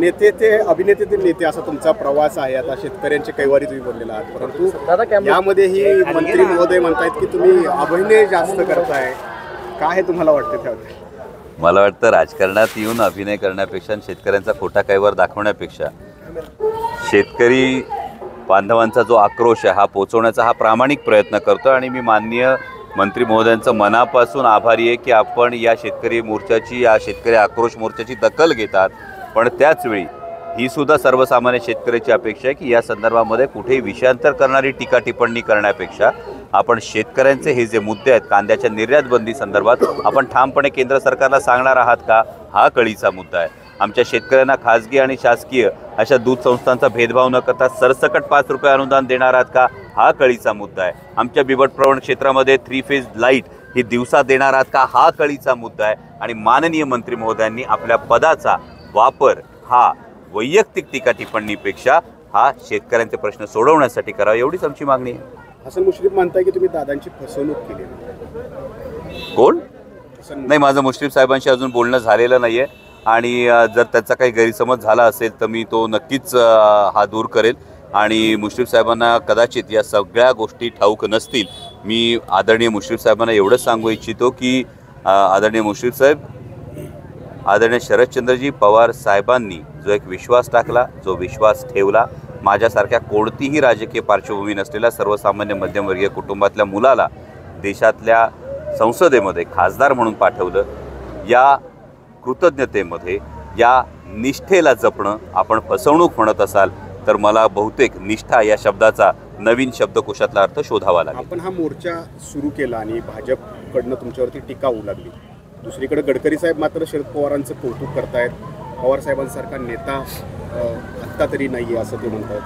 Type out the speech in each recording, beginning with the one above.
नेते ते अभिनेते ते नेते असा तुमचा प्रवास आहे. आता शेतकऱ्यांचे कैवारी तुम्ही बोललेला आहात, परंतु यामध्येही मंत्री महोदय म्हणतायत की तुम्ही अभिनय जास्त करताय. काय तुम्हाला वाटतं त्यावर? मला वाटतं राजकारणात येऊन अभिनय करण्यापेक्षा आणि शेतकऱ्यांचा खोटा कैवार दाखवण्यापेक्षा शेतकरी बांधवांचा जो आक्रोश आहे हा पोचवण्याचा हा प्रामाणिक प्रयत्न करतो. आणि मी माननीय मंत्री महोदयांचं मनापासून आभारी आहे की आपण या शेतकरी मोर्चाची, या शेतकरी आक्रोश मोर्चाची दखल घेतात. पण त्याचवेळी ही सुद्धा सर्वसामान्य शेतकऱ्याची अपेक्षा आहे की या संदर्भामध्ये कुठेही विषयांतर करणारी टीका टिप्पणी करण्यापेक्षा आपण शेतकऱ्यांचे हे जे मुद्दे आहेत, कांद्याच्या निर्यात बंदी संदर्भात आपण ठामपणे केंद्र सरकारला सांगणार आहात का, हा कळीचा मुद्दा आहे. आमच्या शेतकऱ्यांना खाजगी आणि शासकीय अशा दूध संस्थांचा भेदभाव न करता सरसकट 5 रुपये अनुदान देणार आहात का, हा कळीचा मुद्दा आहे. आमच्या बिबटप्रवण क्षेत्रामध्ये 3 फेज लाईट ही दिवसा देणार आहात का, हा कळीचा मुद्दा आहे. आणि माननीय मंत्री महोदयांनी आपल्या पदाचा वापर हा वैयक्तिक टीका टिप्पणीपेक्षा हा शेतकऱ्यांचे प्रश्न सोडवण्यासाठी करावा, एवढीच आमची मागणी आहे. हसन मुश्रीफ म्हणताय की तुम्ही दादांची फसवणूक केली. कोण? नाही, माझं मुश्रीफ साहेबांशी अजून बोलणं झालेलं नाही आहे. आणि जर त्याचा काही गैरसमज झाला असेल तर मी तो नक्कीच हा दूर करेल. आणि मुश्रीफ साहेबांना कदाचित या सगळ्या गोष्टी ठाऊक नसतील. मी आदरणीय मुश्रीफ साहेबांना एवढंच सांगू इच्छितो की आदरणीय मुश्रीफ साहेब, आदरणीय शरदचंद्रजी पवार साहेबांनी जो एक विश्वास टाकला, जो विश्वास ठेवला, माझ्यासारख्या कोणतीही राजकीय पार्श्वभूमी नसलेल्या सर्वसामान्य मध्यमवर्गीय कुटुंबातल्या मुलाला देशातल्या संसदेमध्ये खासदार म्हणून पाठवलं. या कृतज्ञतेमध्ये, या निष्ठेला जपणं आपण फसवणूक म्हणत असाल तर मला बहुतेक निष्ठा या शब्दाचा नवीन शब्दकोशातला अर्थ शोधावा लागेल. आपण हा मोर्चा सुरू केला आणि भाजपकडनं तुमच्यावरती टीका होऊ लागली. दुसरीकडे गडकरी साहेब मात्र शरद पवारांचं कौतुक करतायत. पवार साहेबांसारखा नेता आत्ता तरी नाही आहे असं ते म्हणतात.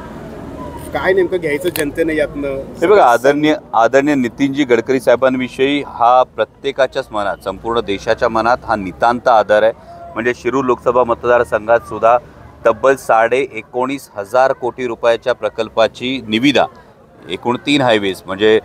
काय नेमकं घ्यायचं जनतेनं यातनं? हे बघा, आदरणीय नितीनजी गडकरी साहेबांविषयी हा प्रत्येकाच्याच मनात, संपूर्ण देशाच्या मनात हा नितांत आदर आहे. म्हणजे शिरूर लोकसभा मतदारसंघात सुद्धा तब्बल 19,500 कोटी रुपयाच्या प्रकल्पाची निविदा, एकूण 3 हायवेज म्हणजे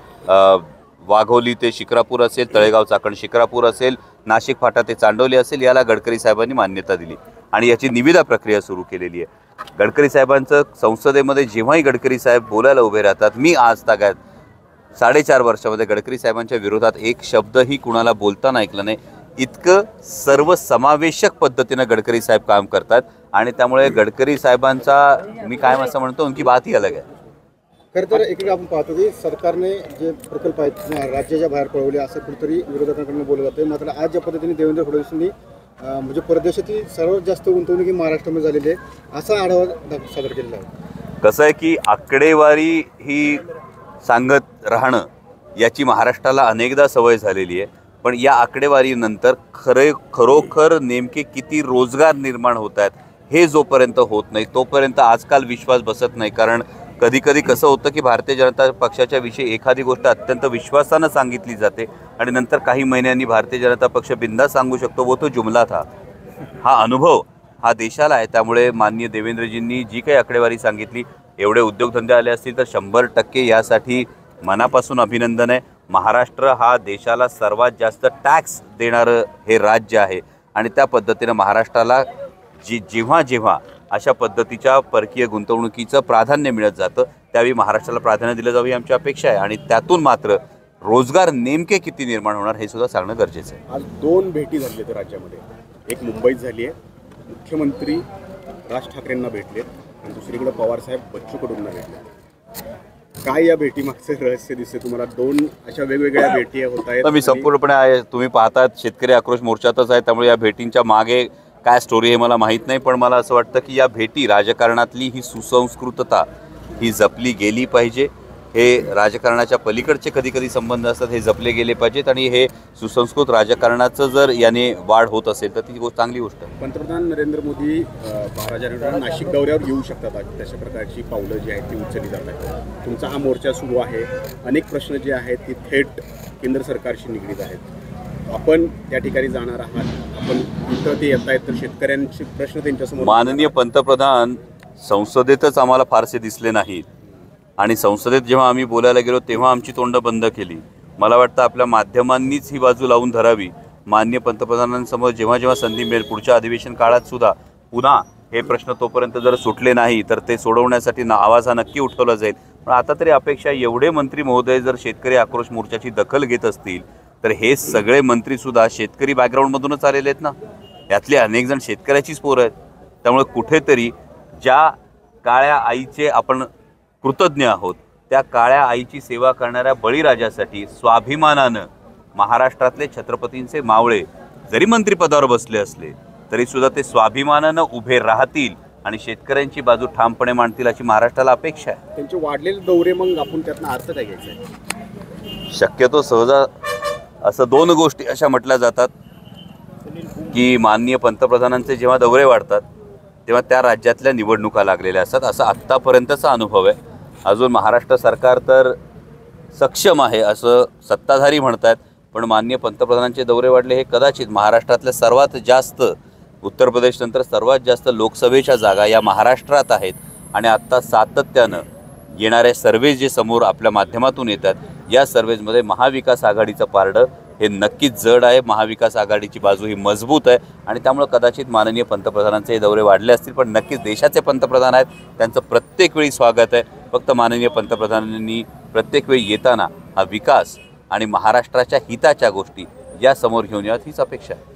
वाघोली ते शिक्रापूर असेल, तळेगाव चाकण शिक्रापूर असेल, नाशिक फाटा ते चांडोली असेल, याला गडकरी साहेबांनी मान्यता दिली आणि याची निविदा प्रक्रिया सुरू केलेली आहे. गडकरी साहेबांचं संसदेमध्ये जेव्हाही गडकरी साहेब बोलायला उभे राहतात, मी आज तागायत 4.5 वर्षामध्ये गडकरी साहेबांच्या विरोधात एक शब्दही कुणाला बोलताना ऐकलं नाही. इतकं सर्वसमावेशक पद्धतीनं गडकरी साहेब काम करतात आणि त्यामुळे गडकरी साहेबांचा मी काय असं म्हणतो उनकी बात ही अलग आहे. खरं तर एकीकडे आपण पाहतो की सरकारने जे प्रकल्प आहेत राज्याच्या बाहेर पळवले असं कुठेतरी विरोधकांकडून बोललं जातं. मात्र आज ज्या पद्धतीने देवेंद्र फडणवीसांनी म्हणजे परदेशातील सर्वात जास्त गुंतवणुकी महाराष्ट्रामध्ये झालेली आहे असा आढावा सादर केलेला आहे. कसं आहे की आकडेवारी ही सांगत राहणं याची महाराष्ट्राला अनेकदा सवय झालेली आहे. पण या आकडेवारीनंतर खरोखर नेमके किती रोजगार निर्माण होत आहेत हे जोपर्यंत होत नाही तोपर्यंत आजकाल विश्वास बसत नाही. कारण कधी कधी कसं होतं की भारतीय जनता पक्षाच्या विषयी एखादी गोष्ट अत्यंत विश्वासानं सांगितली जाते आणि नंतर काही महिन्यांनी भारतीय जनता पक्ष बिंदास सांगू शकतो वो तो जुमला था. हा अनुभव हा देशाला आहे. त्यामुळे माननीय देवेंद्रजींनी जी काही आकडेवारी सांगितली, एवढे उद्योगधंदे आले असतील तर 100% यासाठी मनापासून अभिनंदन आहे. महाराष्ट्र हा देशाला सर्वात जास्त टॅक्स देणारं हे राज्य आहे आणि त्या पद्धतीनं महाराष्ट्राला जेव्हा जेव्हा अशा पद्धतीच्या परकीय गुंतवणुकीचं प्राधान्य मिळत जातं त्यावेळी महाराष्ट्राला प्राधान्य दिलं जावं ही आमची अपेक्षा आहे. आणि त्यातून मात्र रोजगार नेमके किती निर्माण होणार हे सुद्धा सांगणं गरजेचं आहे. आज 2 भेटी झाल्या तर राज्यामध्ये, एक मुंबईत झाली आहे, मुख्यमंत्री राज ठाकरेंना भेटलेत आणि दुसरीकडे पवारसाहेब बच्चू कडूंना भेटले. काय या भेटीमागचं रहस्य दिसते तुम्हाला? 2 अशा वेगवेगळ्या भेटी होत आहेत. मी संपूर्णपणे तुम्ही पाहतात शेतकरी आक्रोश मोर्चातच आहे त्यामुळे या भेटींच्या मागे काय स्टोरी हे मला माहीत नाही. पण मला असं वाटतं की या भेटी राजकारणातली ही सुसंस्कृतता ही जपली गेली पाहिजे. हे राजकारणाच्या पलीकडचे कधी कधी संबंध असतात, हे जपले गेले पाहिजेत आणि हे सुसंस्कृत राजकारणाचं जर याने वाढ होत असेल तर ती चांगली गोष्ट आहे. पंतप्रधान नरेंद्र मोदी 12 जानेवारीला नाशिक दौऱ्यावर येऊ शकतात. तशा प्रकारची पावलं जी आहेत ती उचलली जात आहेत. तुमचा हा मोर्चा सुरू आहे. अनेक प्रश्न जे आहेत ती थेट केंद्र सरकारशी निगडीत आहेत. आपण त्या ठिकाणी जाणार आहात. आपण इथं ते येत आहेत तर शेतकऱ्यांचे प्रश्न त्यांच्यासमोर. माननीय पंतप्रधान संसदेतच आम्हाला फारसे दिसले नाहीत आणि संसदेत जेव्हा आम्ही बोलायला गेलो तेव्हा आमची तोंड बंद केली. मला वाटतं आपल्या माध्यमांनीच ही बाजू लावून धरावी. माननीय पंतप्रधानांसमोर जेव्हा जेव्हा संधी मिळेल पुढच्या अधिवेशन काळात सुद्धा पुन्हा हे प्रश्न तोपर्यंत जर सुटले नाही तर ते सोडवण्यासाठी आवाज हा नक्की उठवला जाईल. पण आता तरी अपेक्षा एवढे मंत्री महोदय जर शेतकरी आक्रोश मोर्चाची दखल घेत असतील तर हे सगळे मंत्रीसुद्धा शेतकरी बॅकग्राऊंडमधूनच आलेले आहेत ना. यातले अनेक जण शेतकऱ्याचीच पोरं आहेत. त्यामुळे कुठेतरी ज्या काळ्या आईचे आपण कृतज्ञ आहोत त्या काळ्या आईची सेवा करणाऱ्या बळीराजासाठी स्वाभिमानानं महाराष्ट्रातले छत्रपतींचे मावळे जरी मंत्रिपदावर बसले असले तरीसुद्धा ते स्वाभिमानानं उभे राहतील आणि शेतकऱ्यांची बाजू ठामपणे मांडतील अशी महाराष्ट्राला अपेक्षा आहे. त्यांचे वाढलेले दौरे मग आपण त्यातनं अर्थ काय घ्यायचा आहे? शक्यतो सहजा असं दोन गोष्टी अशा म्हटल्या जातात की माननीय पंतप्रधानांचे जेव्हा दौरे वाढतात तेव्हा त्या राज्यातल्या निवडणुका लागलेल्या असतात, असा आत्तापर्यंतचा अनुभव आहे. अजून महाराष्ट्र सरकार तर सक्षम आहे असं सत्ताधारी म्हणतात, पण माननीय पंतप्रधानांचे दौरे वाढले हे कदाचित महाराष्ट्रातल्या सर्वात जास्त, उत्तर प्रदेशनंतर सर्वात जास्त लोकसभेच्या जागा या महाराष्ट्रात आहेत. आणि आत्ता सातत्यानं येणारे सर्वे जे समोर आपल्या माध्यमातून येतात या सर्वेजमध्ये महाविकास आघाडीचं पारडं हे नक्कीच जड आहे. महाविकास आघाडीची बाजू ही मजबूत आहे आणि त्यामुळे कदाचित माननीय पंतप्रधानांचे दौरे वाढले असतील, पण नक्कीच देशाचे पंतप्रधान आहेत, त्यांचं प्रत्येक वेळी स्वागत आहे. फक्त माननीय पंतप्रधानांनी प्रत्येक वेळी येताना हा विकास आणि महाराष्ट्राच्या हिताच्या गोष्टी या समोर घेऊन याव्यात हीच अपेक्षा आहे.